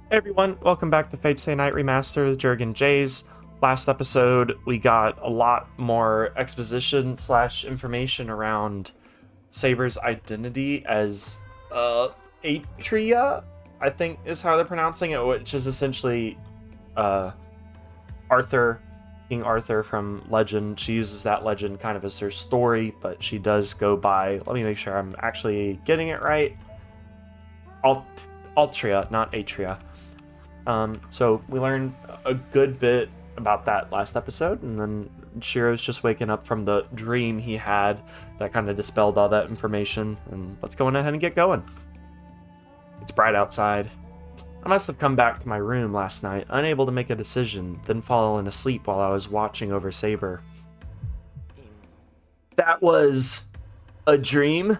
Hey everyone, welcome back to Fate Stay Night Remastered with JerganJaze. Last episode, we got a lot more exposition slash information around Saber's identity as Atria, I think is how they're pronouncing it, which is essentially uh, Arthur, King Arthur from Legend. She uses that legend kind of as her story, but she does go by, let me make sure I'm actually getting it right, Altria, not Atria. So we learned a good bit about that last episode, and then Shirou's just waking up from the dream he had that kind of dispelled all that information, and let's go on ahead and get going. It's bright outside. I must have come back to my room last night, unable to make a decision, then fallen asleep while I was watching over Saber. That was a dream?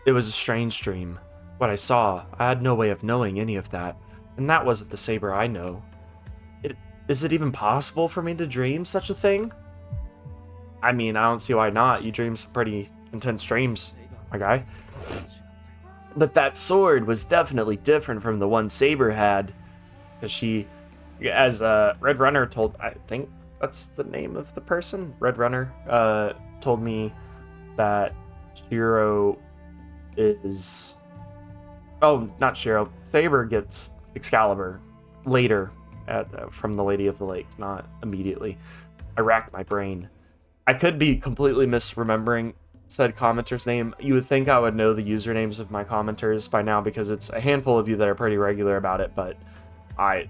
It was a strange dream. What I saw, I had no way of knowing any of that. And that wasn't the Saber I know. Is it even possible for me to dream such a thing? I mean, I don't see why not. You dream some pretty intense dreams, my guy. But that sword was definitely different from the one Saber had. Because she, as Red Runner told, I think that's the name of the person? Red Runner told me that Shirou is... Oh, not Shirou. Saber gets Excalibur later from the Lady of the Lake, not immediately. I racked my brain. I could be completely misremembering said commenter's name. You would think I would know the usernames of my commenters by now because it's a handful of you that are pretty regular about it, but I'm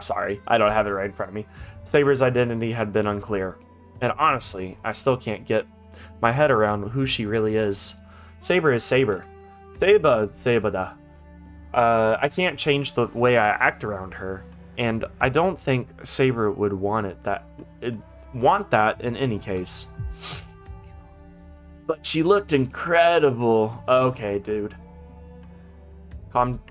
sorry, I don't have it right in front of me. Saber's identity had been unclear, and honestly, I still can't get my head around who she really is. Saber is Saber. Sabada. I can't change the way I act around her, and I don't think Saber would want that in any case. But she looked incredible. Okay, dude. Calm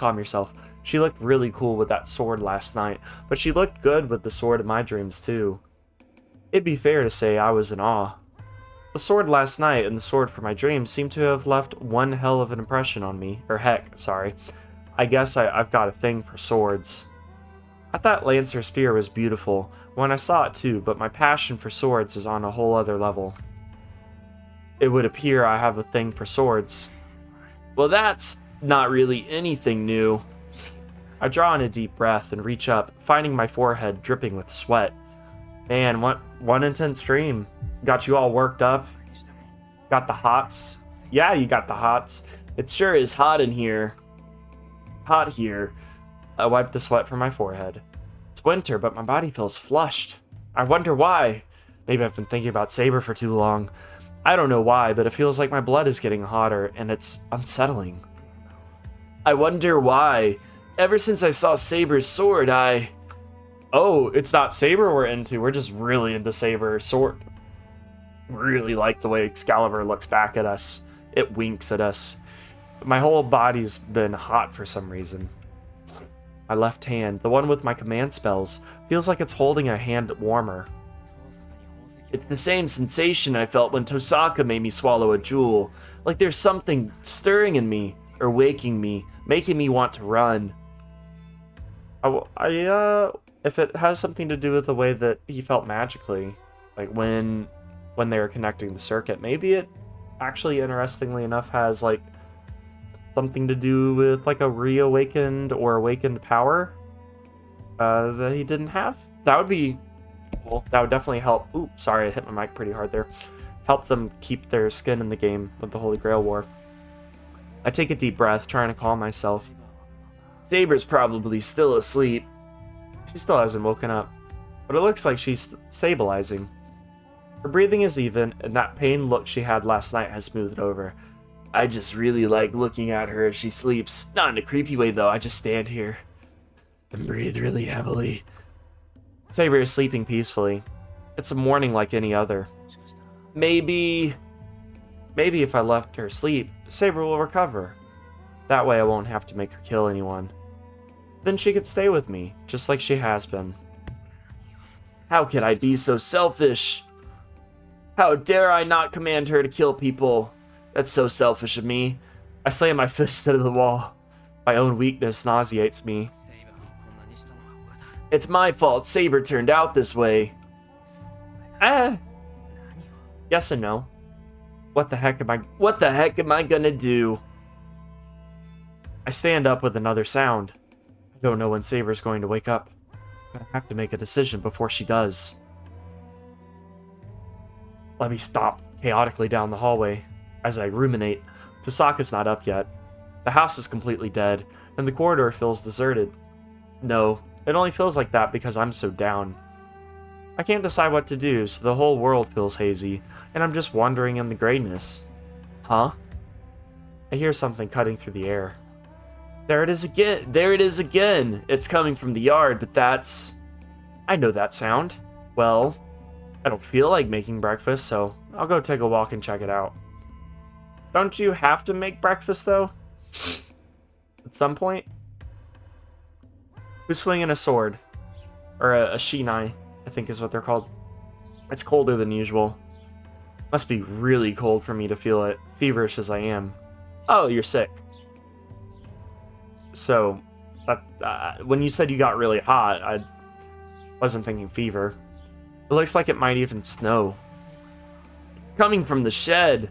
yourself. She looked really cool with that sword last night, but she looked good with the sword in my dreams too. It'd be fair to say I was in awe. The sword last night and the sword for my dreams seem to have left one hell of an impression on me. Or heck, sorry. I guess I've got a thing for swords. I thought Lancer Spear was beautiful when I saw it too, but my passion for swords is on a whole other level. It would appear I have a thing for swords. Well, that's not really anything new. I draw in a deep breath and reach up, finding my forehead dripping with sweat. Man, one intense dream. Got you all worked up. Got the hots. Yeah, you got the hots. It sure is hot in here. Hot here. I wipe the sweat from my forehead. It's winter, but my body feels flushed. I wonder why. Maybe I've been thinking about Saber for too long. I don't know why, but it feels like my blood is getting hotter, and it's unsettling. I wonder why. Ever since I saw Saber's sword, Oh, it's not Saber we're into. We're just really into Saber's sword. Really like the way Excalibur looks back at us. It winks at us. My whole body's been hot for some reason. My left hand, the one with my command spells, feels like it's holding a hand warmer. It's the same sensation I felt when Tosaka made me swallow a jewel. Like there's something stirring in me, or waking me, making me want to run. If it has something to do with the way that he felt magically, like when they were connecting the circuit, maybe it actually, interestingly enough, has like something to do with like a reawakened or awakened power that he didn't have. That would be cool. That would definitely help. Ooh, sorry, I hit my mic pretty hard there. Help them keep their skin in the game with the Holy Grail War. I take a deep breath, trying to calm myself. Saber's probably still asleep. She still hasn't woken up, but it looks like she's stabilizing. Her breathing is even, and that pained look she had last night has smoothed over. I just really like looking at her as she sleeps. Not in a creepy way, though. I just stand here and breathe really heavily. Saber is sleeping peacefully. It's a morning like any other. Maybe if I left her sleep, Saber will recover. That way I won't have to make her kill anyone. Then she could stay with me, just like she has been. How could I be so selfish? How dare I not command her to kill people? That's so selfish of me. I slam my fist into the wall. My own weakness nauseates me. It's my fault Saber turned out this way. Yes and no. What the heck am I gonna do? I stand up with another sound. I don't know when Saber's going to wake up. I have to make a decision before she does. Let me stomp chaotically down the hallway as I ruminate. Tosaka's not up yet. The house is completely dead, and the corridor feels deserted. No, it only feels like that because I'm so down. I can't decide what to do, so the whole world feels hazy, and I'm just wandering in the grayness. Huh? I hear something cutting through the air. There it is again! There it is again! It's coming from the yard, but that's... I know that sound. Well, I don't feel like making breakfast, so I'll go take a walk and check it out. Don't you have to make breakfast, though? At some point? Who's swinging a sword? Or a shinai, I think is what they're called. It's colder than usual. Must be really cold for me to feel it, feverish as I am. Oh, you're sick. So, when you said you got really hot, I wasn't thinking fever. It looks like it might even snow. It's coming from the shed.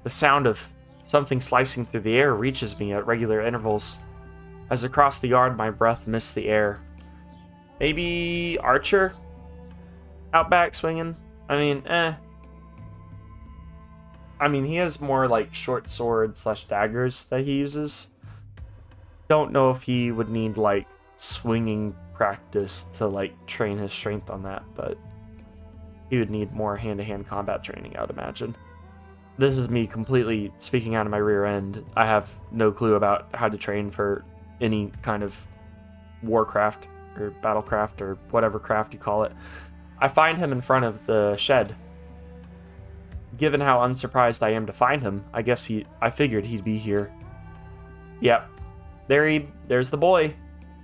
The sound of something slicing through the air reaches me at regular intervals. As across the yard, my breath mists the air. Maybe Archer? Out back swinging? I mean, he has more like short sword / daggers that he uses. Don't know if he would need like swinging practice to like train his strength on that, but he would need more hand-to-hand combat training, I would imagine. This is me completely speaking out of my rear end. I have no clue about how to train for any kind of warcraft or battlecraft or whatever craft you call it. I find him in front of the shed. Given how unsurprised I am to find him, I figured he'd be here. Yep. There's the boy.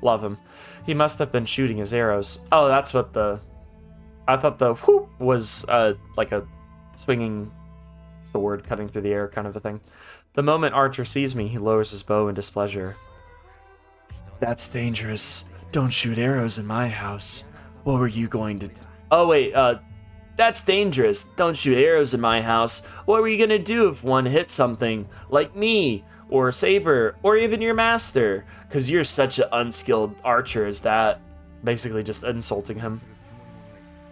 Love him. He must have been shooting his arrows. Oh, that's what I thought the whoop was like a swinging sword cutting through the air kind of a thing. The moment Archer sees me, he lowers his bow in displeasure. That's dangerous. Don't shoot arrows in my house. What were you going to do? Oh, wait, that's dangerous. Don't shoot arrows in my house. What were you gonna do if one hit something? Like me, or Saber, or even your master? Because you're such an unskilled archer as that. Basically just insulting him.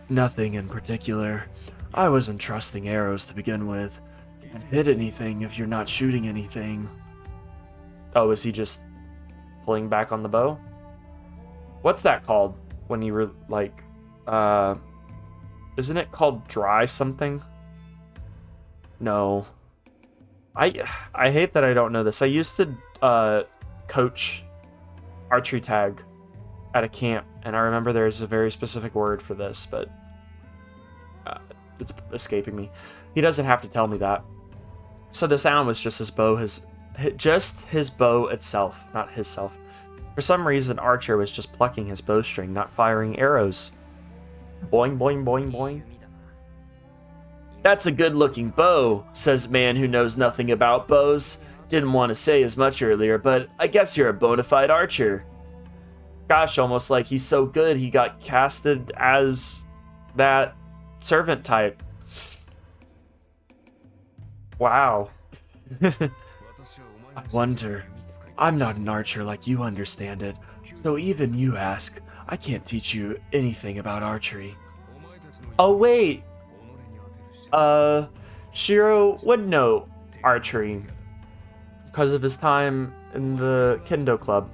Nothing in particular. I wasn't trusting arrows to begin with. Can't hit anything if you're not shooting anything. Oh, is he just pulling back on the bow? What's that called when you were like, isn't it called dry something? No. I hate that I don't know this. I used to coach archery tag at a camp, and I remember there's a very specific word for this, but it's escaping me. He doesn't have to tell me that. So the sound was just his bow, his bow itself, not his self. For some reason, Archer was just plucking his bowstring, not firing arrows. Boing, boing, boing, boing. That's a good-looking bow, says man who knows nothing about bows. Didn't want to say as much earlier, but I guess you're a bona fide archer. Gosh, almost like he's so good he got casted as that servant type. Wow. I wonder. I'm not an archer like you understand it, so even you ask, I can't teach you anything about archery. Oh wait! Shirou would know archery because of his time in the Kendo Club.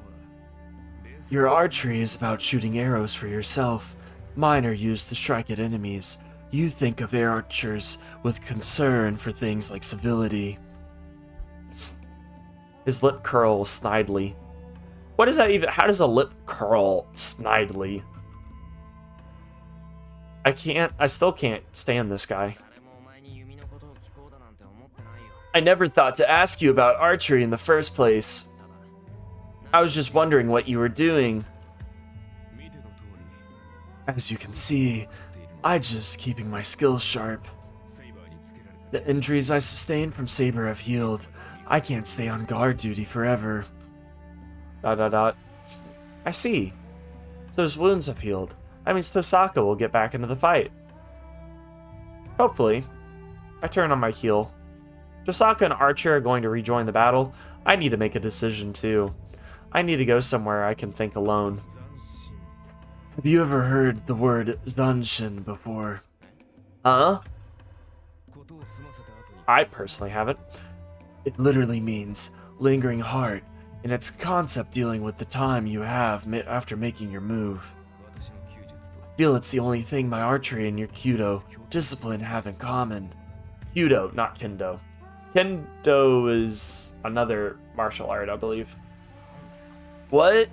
Your archery is about shooting arrows for yourself. Mine are used to strike at enemies. You think of archers with concern for things like civility. His lip curls snidely. What is that even? How does a lip curl snidely? I still can't stand this guy. I never thought to ask you about archery in the first place. I was just wondering what you were doing. As you can see, I'm just keeping my skills sharp. The injuries I sustained from Saber have healed. I can't stay on guard duty forever. Dot dot dot. I see. So his wounds have healed. That means Tosaka will get back into the fight. Hopefully. I turn on my heel. Tosaka and Archer are going to rejoin the battle. I need to make a decision too. I need to go somewhere I can think alone. Have you ever heard the word Zanshin before? Huh? I personally haven't. It literally means lingering heart, and it's a concept dealing with the time you have after making your move. I feel it's the only thing my archery and your Kyudo discipline have in common. Kyudo, not Kendo. Kendo is another martial art, I believe. What?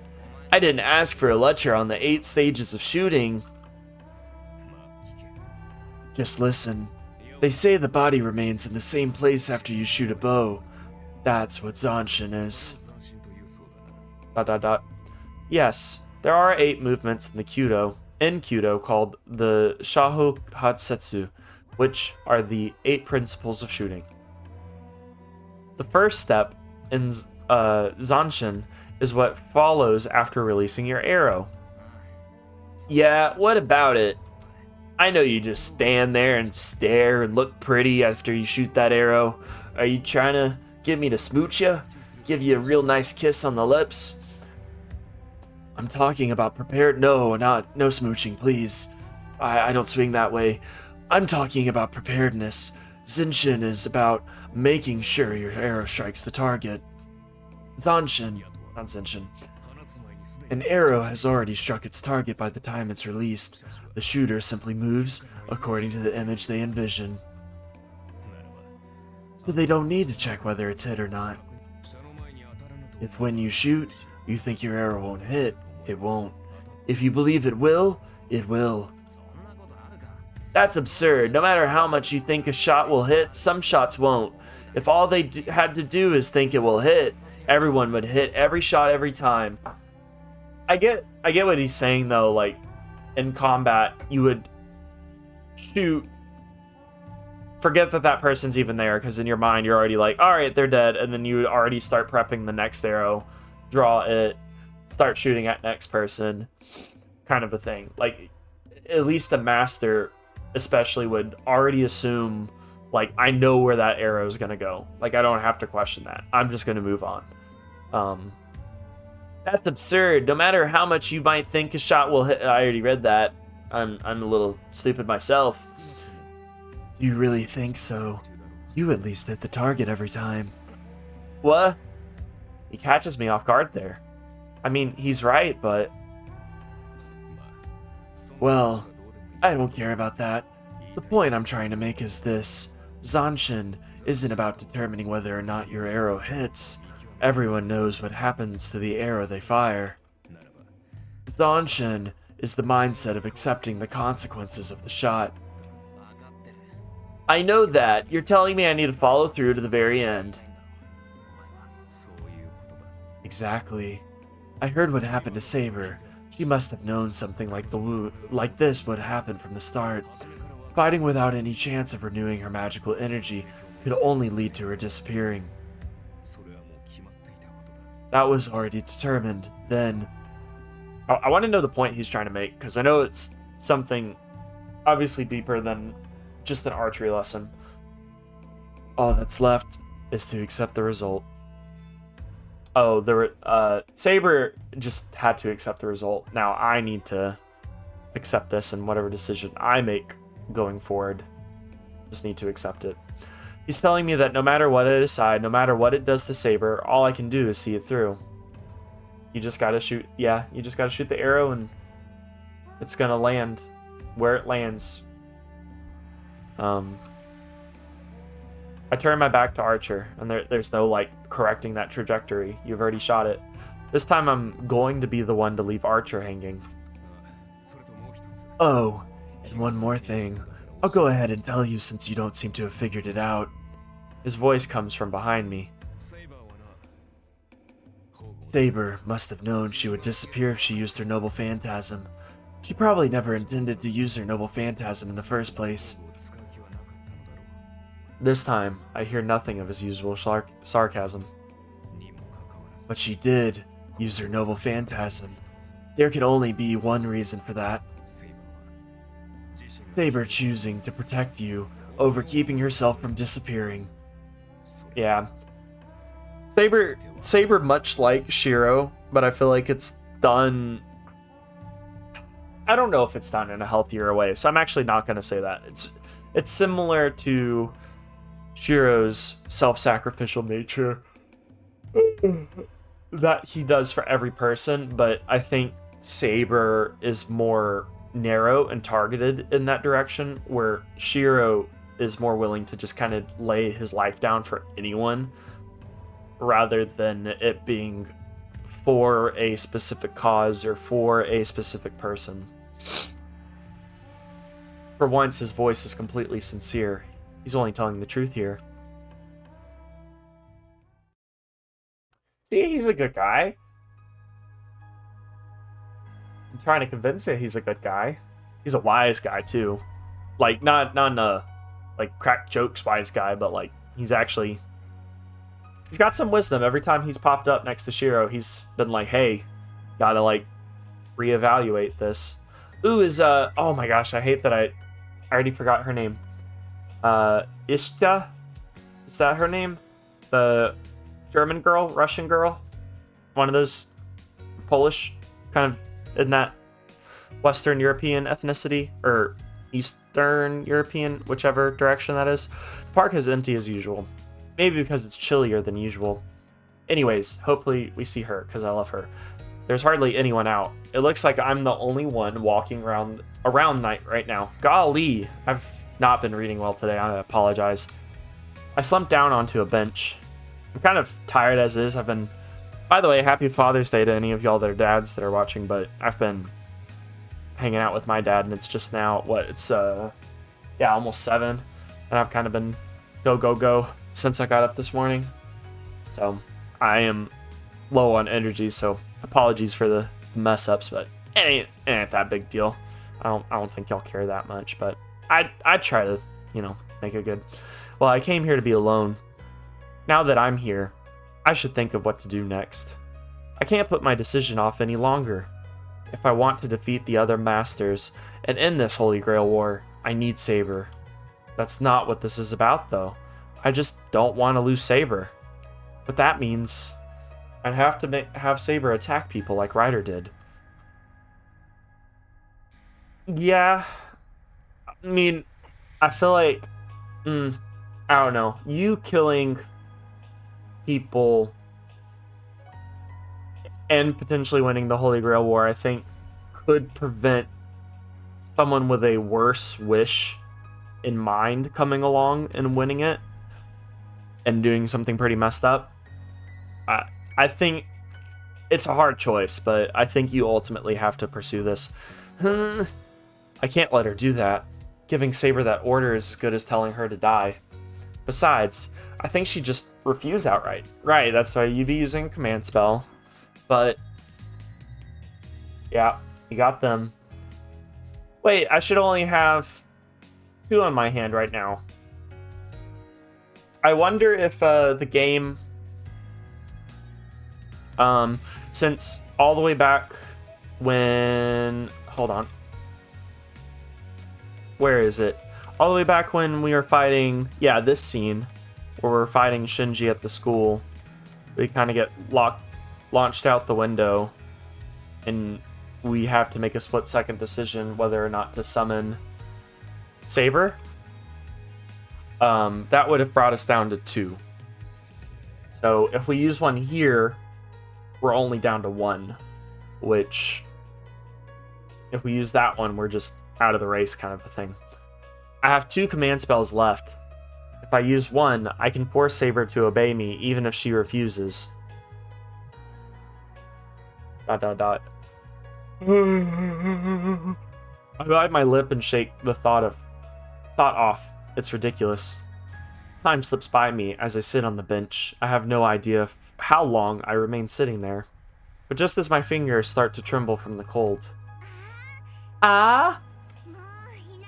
I didn't ask for a lecture on the 8 stages of shooting. Just listen. They say the body remains in the same place after you shoot a bow. That's what Zanshin is. ... Yes, there are 8 movements in the Kyudo called the Shaho Hatsetsu, which are the 8 principles of shooting. The first step in Zanshin is what follows after releasing your arrow. Yeah, what about it? I know you just stand there and stare and look pretty after you shoot that arrow. Are you trying to get me to smooch you? Give you a real nice kiss on the lips? I'm talking about prepared. No smooching, please. I don't swing that way. I'm talking about preparedness. Zanshin is about making sure your arrow strikes the target. Zanshin, not Zanshin. An arrow has already struck its target by the time it's released. The shooter simply moves according to the image they envision. So they don't need to check whether it's hit or not. If when you shoot, you think your arrow won't hit, it won't. If you believe it will, it will. That's absurd. No matter how much you think a shot will hit, some shots won't. If all they had to do is think it will hit, everyone would hit every shot every time. I get what he's saying though, like in combat you would shoot, forget that person's even there, because in your mind you're already like, alright, they're dead, and then you would already start prepping the next arrow, draw it, start shooting at next person, kind of a thing. Like, at least a master especially would already assume, like, I know where that arrow is going to go. Like, I don't have to question that. I'm just going to move on. That's absurd. No matter how much you might think a shot will hit. I already read that. I'm a little stupid myself. Do you really think so? You at least hit the target every time. What? He catches me off guard there. I mean, he's right, but... Well, I don't care about that. The point I'm trying to make is this. Zanshin isn't about determining whether or not your arrow hits. Everyone knows what happens to the arrow they fire. Zanshin is the mindset of accepting the consequences of the shot. I know that. You're telling me I need to follow through to the very end. Exactly. I heard what happened to Saber. She must have known something like this would happen from the start. Fighting without any chance of renewing her magical energy could only lead to her disappearing. That was already determined. Then, I want to know the point he's trying to make, because I know it's something obviously deeper than just an archery lesson. All that's left is to accept the result. Oh, Saber just had to accept the result. Now I need to accept this, and whatever decision I make going forward, just need to accept it. He's telling me that no matter what I decide, no matter what it does to Saber, all I can do is see it through. You just gotta shoot, yeah, you just gotta shoot the arrow and it's gonna land where it lands. I turn my back to Archer, and there's no, like, correcting that trajectory. You've already shot it. This time I'm going to be the one to leave Archer hanging. Oh, and one more thing. I'll go ahead and tell you since you don't seem to have figured it out. His voice comes from behind me. Saber must have known she would disappear if she used her noble phantasm. She probably never intended to use her noble phantasm in the first place. This time, I hear nothing of his usual sarcasm. But she did. Use her noble phantasm. There can only be one reason for that. Saber choosing to protect you over keeping herself from disappearing. Yeah. Saber much like Shirou, but I feel like it's done... I don't know if it's done in a healthier way, so I'm actually not going to say that. It's similar to Shirou's self-sacrificial nature that he does for every person, but I think Saber is more narrow and targeted in that direction, where Shirou is more willing to just kind of lay his life down for anyone rather than it being for a specific cause or for a specific person. For once, his voice is completely sincere. He's only telling the truth here. See, he's a good guy. I'm trying to convince you he's a good guy. He's a wise guy, too. Like, not a, like, crack jokes wise guy, but, like, he's actually... He's got some wisdom. Every time he's popped up next to Shirou, he's been like, hey, gotta, like, reevaluate this. Ooh, oh my gosh, I hate that I already forgot her name. Ishta? Is that her name? The German girl? Russian girl? One of those Polish, kind of in that Western European ethnicity, or Eastern European, whichever direction that is. The park is empty as usual. Maybe because it's chillier than usual. Anyways, hopefully we see her, because I love her. There's hardly anyone out. It looks like I'm the only one walking around night right now. Golly, I've not been reading well today. I apologize. I slumped down onto a bench. I'm kind of tired as is. By the way, happy Father's Day to any of y'all that are dads that are watching, but I've been hanging out with my dad, and it's just now, almost 7, and I've kind of been go since I got up this morning. So I am low on energy, so apologies for the mess ups, but it ain't that big deal. I don't think y'all care that much, but I'd try to, make it good. Well, I came here to be alone. Now that I'm here, I should think of what to do next. I can't put my decision off any longer. If I want to defeat the other masters and end this Holy Grail War, I need Saber. That's not what this is about, though. I just don't want to lose Saber. But that means I'd have to have Saber attack people like Ryder did. Yeah. I mean, I feel like... I don't know. You killing people and potentially winning the Holy Grail War, I think, could prevent someone with a worse wish in mind coming along and winning it and doing something pretty messed up. I think it's a hard choice, but I think you ultimately have to pursue this. I can't let her do that. Giving Saber that order is as good as telling her to die. Besides, I think she'd just refuse outright. Right, that's why you'd be using command spell. But, yeah, you got them. Wait, I should only have 2 on my hand right now. I wonder if the game... since all the way back when... Hold on. Where is it? All the way back when we were fighting... Yeah, this scene. Where we're fighting Shinji at the school. We kind of get launched out the window. And we have to make a split-second decision whether or not to summon Saber. That would have brought us down to 2. So if we use one here, we're only down to 1. Which, if we use that one, we're just out of the race kind of a thing. I have 2 command spells left. If I use one, I can force Saber to obey me, even if she refuses. ... I bite my lip and shake the thought off. It's ridiculous. Time slips by me as I sit on the bench. I have no idea how long I remain sitting there. But just as my fingers start to tremble from the cold.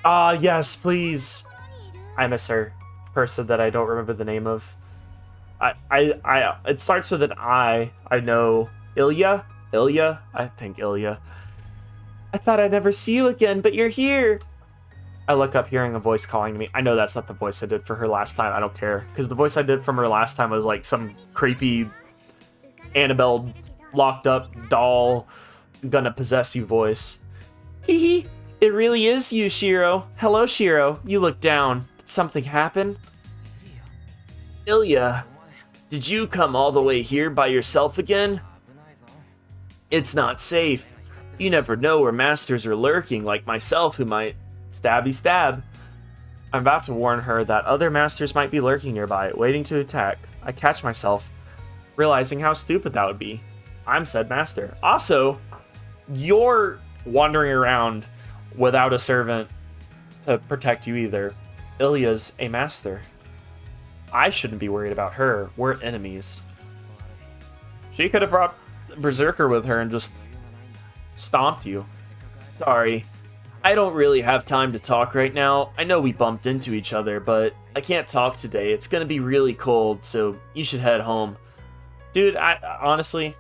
Yes, please. I miss her. Person that I don't remember the name of. It starts with an I. I know Ilya? Ilya? I think Ilya. I thought I'd never see you again, but you're here. I look up, hearing a voice calling to me. I know that's not the voice I did for her last time. I don't care. Because the voice I did from her last time was like some creepy Annabelle locked up doll gonna possess you voice. Hee hee. It really is you, Shirou. Hello, Shirou. You look down. Did something happen? Ilya, did you come all the way here by yourself again? It's not safe. You never know where masters are lurking, like myself, who might stabby stab. I'm about to warn her that other masters might be lurking nearby, waiting to attack. I catch myself, realizing how stupid that would be. I'm said master. Also, you're wandering around without a servant to protect you either. Ilya's a master. I shouldn't be worried about her. We're enemies. She could have brought Berserker with her and just stomped you. Sorry. I don't really have time to talk right now. I know we bumped into each other, but I can't talk today. It's gonna be really cold, so you should head home. Dude, I honestly,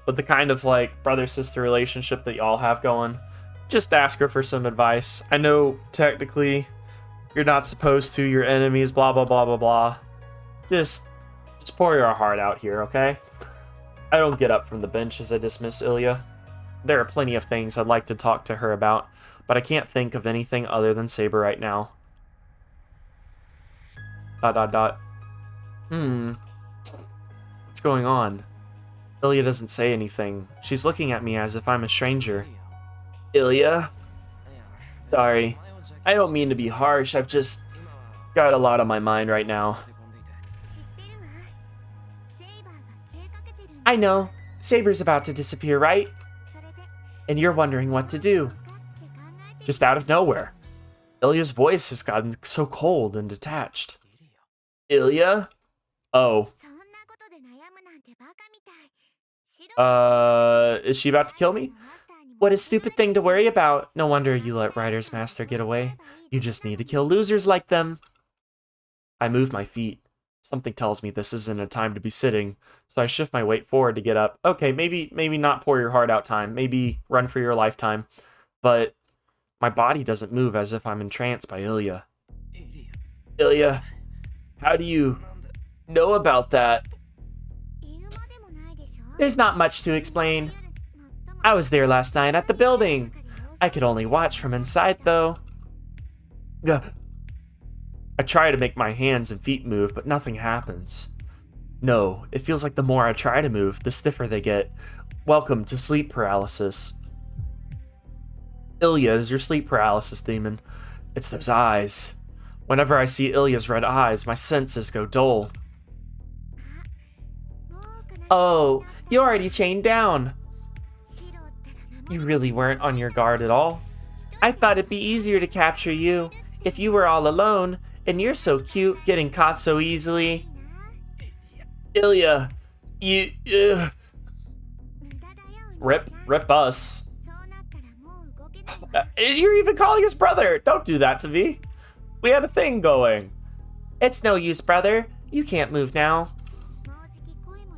with the kind of like brother-sister relationship that y'all have going, just ask her for some advice. I know technically you're not supposed to, you're enemies, blah blah blah blah blah. Just pour your heart out here, okay? I don't get up from the bench as I dismiss Ilya. There are plenty of things I'd like to talk to her about, but I can't think of anything other than Saber right now. ... What's going on? Ilya doesn't say anything. She's looking at me as if I'm a stranger. Ilya? Sorry. I don't mean to be harsh, I've just got a lot on my mind right now. I know. Saber's about to disappear, right? And you're wondering what to do. Just out of nowhere. Ilya's voice has gotten so cold and detached. Ilya? Oh. Is she about to kill me? What a stupid thing to worry about. No wonder you let Rider's Master get away. You just need to kill losers like them. I move my feet. Something tells me this isn't a time to be sitting, so I shift my weight forward to get up. Okay, maybe not pour your heart out time. Maybe run for your lifetime. But my body doesn't move, as if I'm entranced by Ilya. Ilya, how do you know about that? There's not much to explain. I was there last night at the building. I could only watch from inside, though. I try to make my hands and feet move, but nothing happens. No, it feels like the more I try to move, the stiffer they get. Welcome to sleep paralysis. Ilya is your sleep paralysis demon. It's those eyes. Whenever I see Ilya's red eyes, my senses go dull. Oh, you're already chained down. You really weren't on your guard at all. I thought it'd be easier to capture you if you were all alone, and you're so cute, getting caught so easily. Ilya, you... Rip us. You're even calling us brother. Don't do that to me. We had a thing going. It's no use, brother. You can't move now.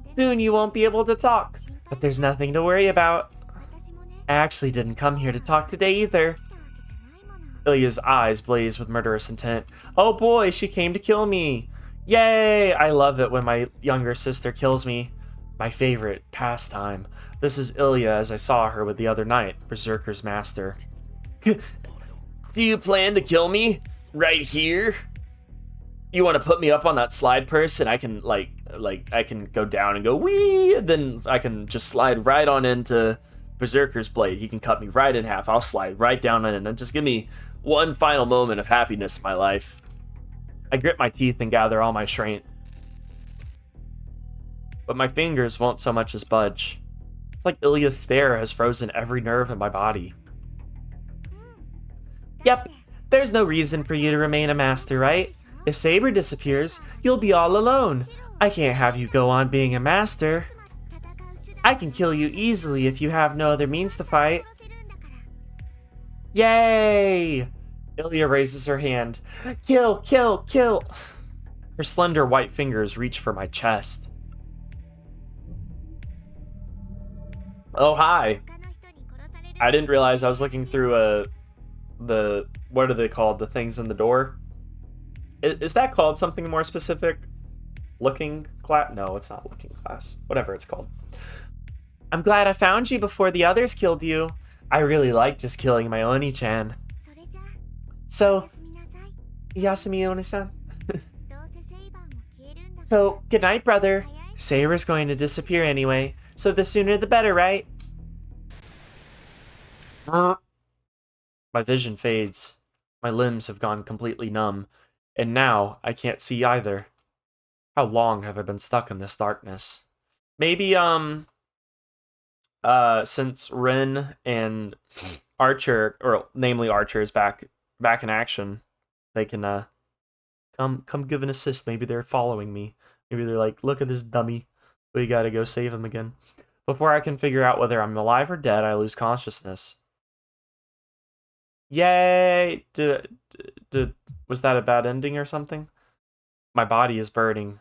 Soon you won't be able to talk, but there's nothing to worry about. I actually didn't come here to talk today either. Ilya's eyes blaze with murderous intent. Oh boy, she came to kill me. Yay! I love it when my younger sister kills me. My favorite pastime. This is Ilya as I saw her with the other night, Berserker's master. Do you plan to kill me? Right here? You want to put me up on that slide purse and I can, I can go down and go wee, and then I can just slide right on into Berserker's blade. He can cut me right in half. I'll slide right down in and just give me one final moment of happiness in my life. I grit my teeth and gather all my strength. But my fingers won't so much as budge. It's like Ilya's stare has frozen every nerve in my body. Yep, there's no reason for you to remain a master, right? If Saber disappears, you'll be all alone. I can't have you go on being a master. I can kill you easily if you have no other means to fight. Yay! Ilya raises her hand. Kill, kill, kill! Her slender white fingers reach for my chest. Oh, hi. I didn't realize I was looking through the, what are they called? The things in the door? Is that called something more specific? Looking glass? No, it's not looking glass. Whatever it's called. I'm glad I found you before the others killed you. I really like just killing my Oni-chan. So, Yasumi Oni-san. So, good night, brother. Saber's going to disappear anyway, so the sooner the better, right? My vision fades. My limbs have gone completely numb, and now I can't see either. How long have I been stuck in this darkness? Maybe, since Rin and Archer, or namely Archer, is back in action, they can, come give an assist. Maybe they're following me. Maybe they're like, look at this dummy. We gotta go save him again. Before I can figure out whether I'm alive or dead, I lose consciousness. Yay! Was that a bad ending or something? My body is burning.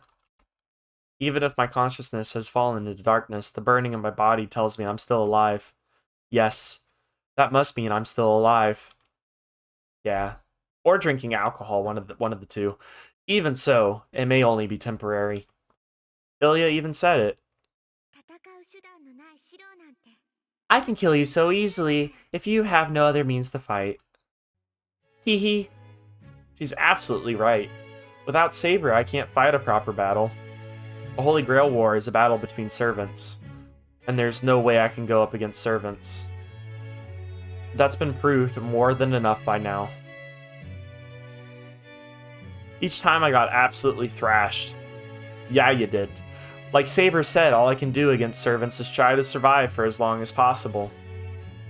Even if my consciousness has fallen into darkness, the burning of my body tells me I'm still alive. Yes, that must mean I'm still alive. Yeah. Or drinking alcohol, one of the two. Even so, it may only be temporary. Ilya even said it. I can kill you so easily if you have no other means to fight. Teehee. She's absolutely right. Without Saber, I can't fight a proper battle. The Holy Grail War is a battle between servants, and there's no way I can go up against servants. That's been proved more than enough by now. Each time I got absolutely thrashed. Yeah, you did. Like Saber said, all I can do against servants is try to survive for as long as possible.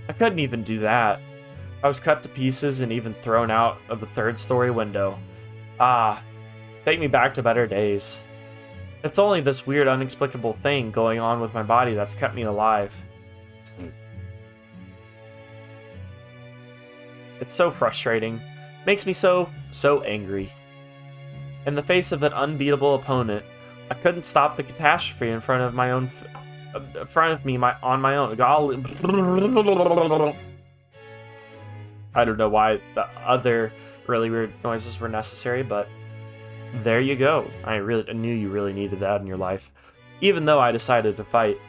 I couldn't even do that. I was cut to pieces and even thrown out of the third-story window. Ah, take me back to better days. It's only this weird, inexplicable thing going on with my body that's kept me alive. It's so frustrating. Makes me so angry. In the face of an unbeatable opponent, I couldn't stop the catastrophe in front of my own, on my own. I don't know why the other really weird noises were necessary, but there you go. I knew you really needed that in your life, even though I decided to fight.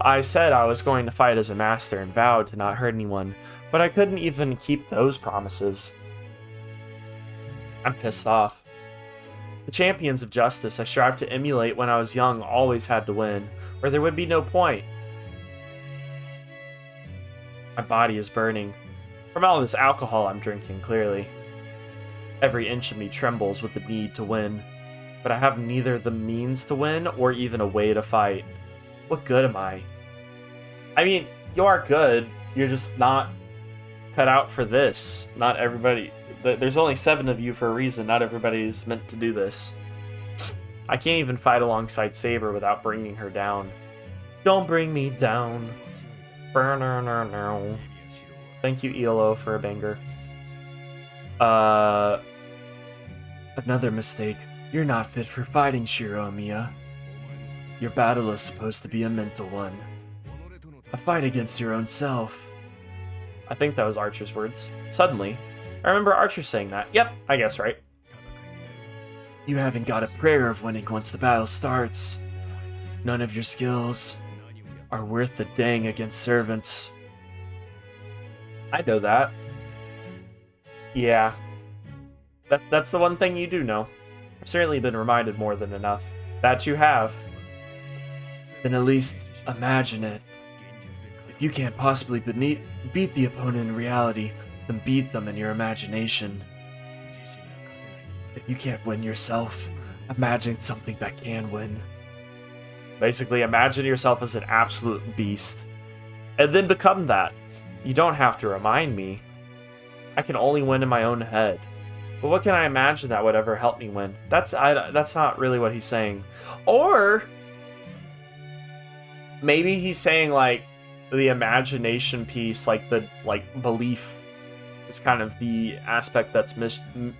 I said I was going to fight as a master and vowed to not hurt anyone, but I couldn't even keep those promises. I'm pissed off. The champions of justice I strived to emulate when I was young always had to win, or there would be no point. My body is burning. From all this alcohol I'm drinking, clearly. Every inch of me trembles with the need to win, but I have neither the means to win or even a way to fight. What good am I? I mean, you are good, you're just not cut out for this. Not everybody... There's only 7 of you for a reason, not everybody's meant to do this. I can't even fight alongside Saber without bringing her down. Don't bring me down. Thank you, ELO, for a banger. Another mistake. You're not fit for fighting, Shirou, Miya. Your battle is supposed to be a mental one. A fight against your own self. I think that was Archer's words. Suddenly, I remember Archer saying that. Yep, I guess right. You haven't got a prayer of winning once the battle starts. None of your skills are worth the dang against servants. I know that. Yeah. That's the one thing you do know. I've certainly been reminded more than enough. That you have. Then at least imagine it. If you can't possibly beat the opponent in reality, then beat them in your imagination. If you can't win yourself, imagine something that can win. Basically, imagine yourself as an absolute beast, and then become that. You don't have to remind me. I can only win in my own head. But what can I imagine that would ever help me win? That's not really what he's saying. Or maybe he's saying like the imagination piece, like the belief is kind of the aspect that's missing.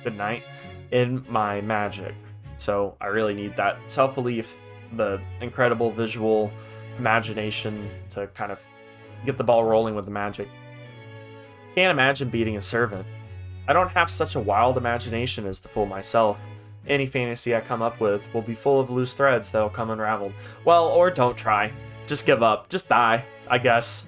Good night. In my magic. So I really need that self-belief the incredible visual imagination to kind of get the ball rolling with the magic. Can't imagine beating a servant. I don't have such a wild imagination as to fool myself. Any fantasy I come up with will be full of loose threads that'll come unraveled. Well, or don't try. Just give up. Just die, I guess.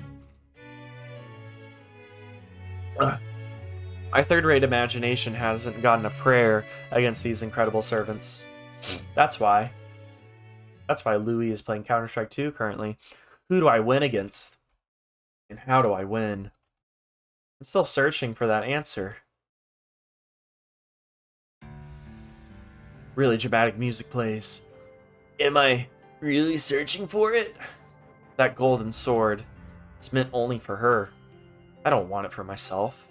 My third-rate imagination hasn't gotten a prayer against these incredible servants. That's why Louis is playing Counter-Strike 2 currently. Who do I win against? And how do I win? I'm still searching for that answer. Really dramatic music plays. Am I really searching for it? That golden sword. It's meant only for her. I don't want it for myself.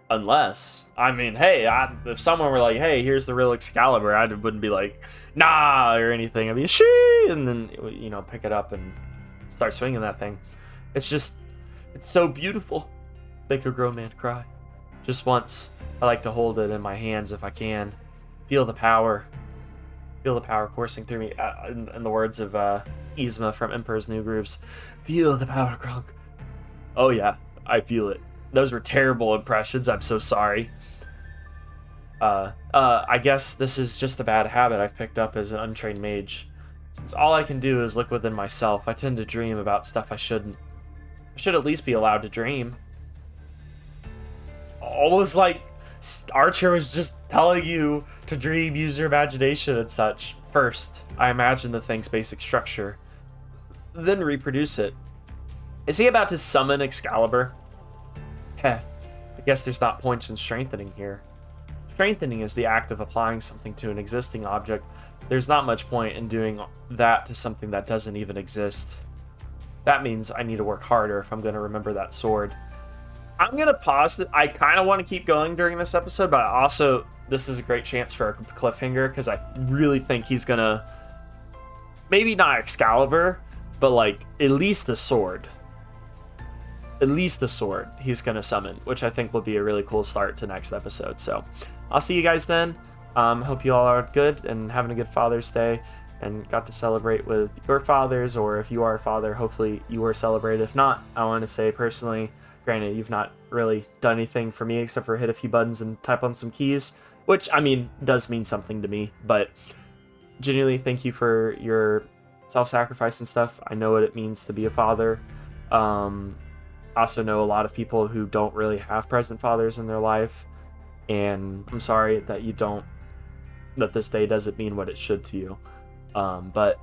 Unless, I mean, hey, if someone were like, hey, here's the real Excalibur, I wouldn't be like, nah, or anything. I'd be, shee, and then, you know, pick it up and start swinging that thing. It's just, it's so beautiful. Make a grown man cry. Just once. I like to hold it in my hands if I can. Feel the power. Feel the power coursing through me. In the words of Yzma from Emperor's New Grooves. Feel the power, Grunk. Oh yeah, I feel it. Those were terrible impressions. I'm so sorry. I guess this is just a bad habit I've picked up as an untrained mage. Since all I can do is look within myself, I tend to dream about stuff I shouldn't. I should at least be allowed to dream. Almost like Archer was just telling you to dream, use your imagination and such. First, I imagine the thing's basic structure, then reproduce it. Is he about to summon Excalibur? Heh, I guess there's not point in strengthening here. Strengthening is the act of applying something to an existing object. There's not much point in doing that to something that doesn't even exist. That means I need to work harder if I'm going to remember that sword. I'm going to pause it. I kind of want to keep going during this episode, but also this is a great chance for a cliffhanger because I really think he's going to, maybe not Excalibur, but like at least the sword. At least the sword he's going to summon, which I think will be a really cool start to next episode. So I'll see you guys then. Hope you all are good and having a good Father's Day and got to celebrate with your fathers, or if you are a father, hopefully you were celebrated. If not, I want to say personally, granted, you've not really done anything for me except for hit a few buttons and type on some keys, which, I mean, does mean something to me, but genuinely thank you for your self-sacrifice and stuff. I know what it means to be a father. I also know a lot of people who don't really have present fathers in their life, and I'm sorry that you don't, that this day doesn't mean what it should to you. But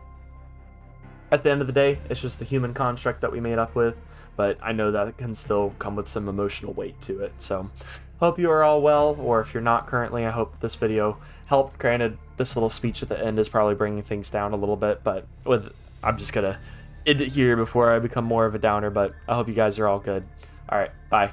at the end of the day, it's just the human construct that we made up with, but I know that it can still come with some emotional weight to it. So hope you are all well, or if you're not currently, I hope this video helped. Granted, this little speech at the end is probably bringing things down a little bit, but I'm just gonna end it here before I become more of a downer, but I hope you guys are all good. All right, bye.